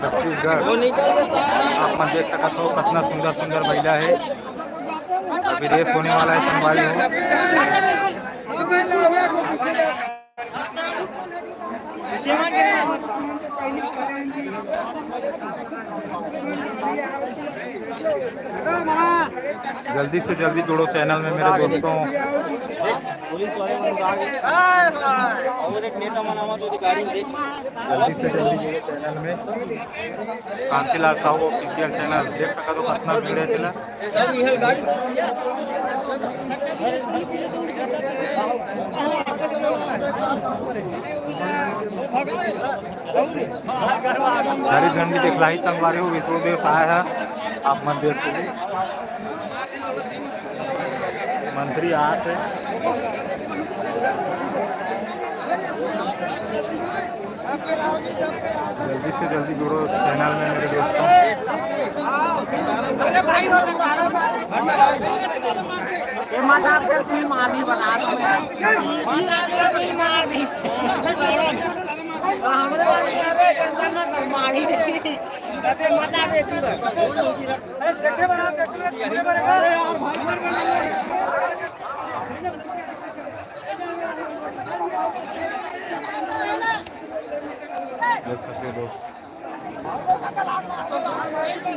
छत्तीसगढ़। आप मन देख सकत हो कितना सुंदर सुंदर महिला है। अभी रेस होने वाला है संगवारी हो। जल्दी से जल्दी जुड़ो चैनल में मेरे दोस्तों। जल्दी से जल्दी जुड़ो चैनल में। कांतिलाल साहू ऑफिशियल चैनल देख सकते हो कितना भीड़ है। हरी झंडी दिखलाई संगवारी हो विष्णुदेव सहाय है। आप मंदिर के मंत्री आते जल्दी से जल्दी जुड़ो चैनल में मेरे दोस्तों।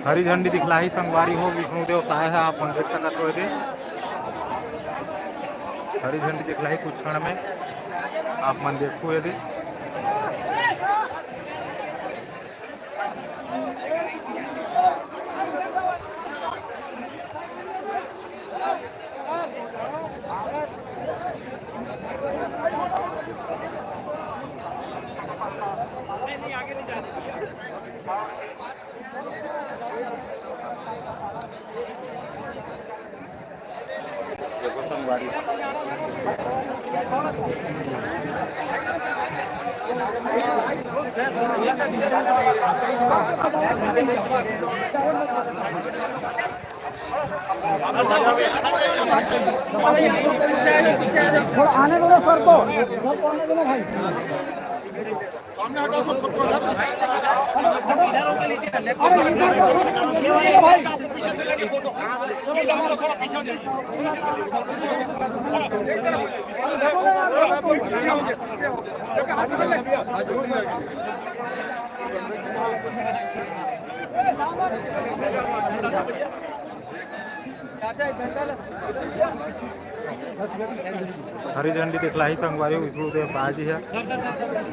हरी झंडी दिखलाई संगवारी हो विष्णुदेव सहाय है। आप देख सकते हो हरी झंडी दिखलाई कुछ क्षण में आप मन देखो यदि देखो संगवारी थोड़ा आने दो सर को आने दो भाई सामने हटो सबको अरे इधर भाई हरी झंडी दिखलाई संगवारी विष्णुदेव सहाय जी है।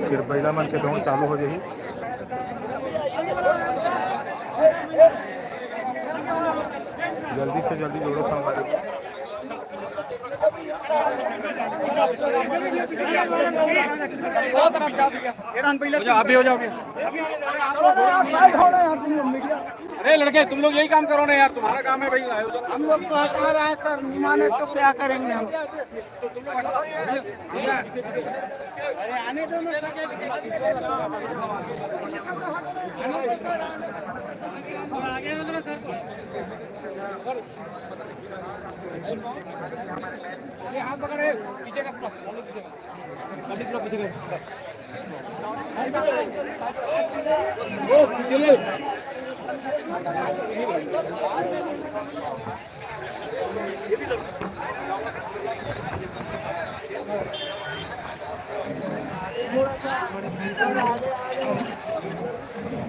फिर बैला मन के दौड़ चालू हो जाही। जल्दी से जल्दी जोड़ो संगवारी। अभी हो जाओगे। अरे लड़के तुम लोग यही काम करो ना यार, तुम्हारा काम है भाई आयोजन। हम लोग तो हटा रहे हैं सर, माने तो क्या करेंगे हम। अरे आने दो ना आगे ना सर। ये हाथ पकड़े पीछे का पब्लिक पीछे का ओ चले थोड़ा सा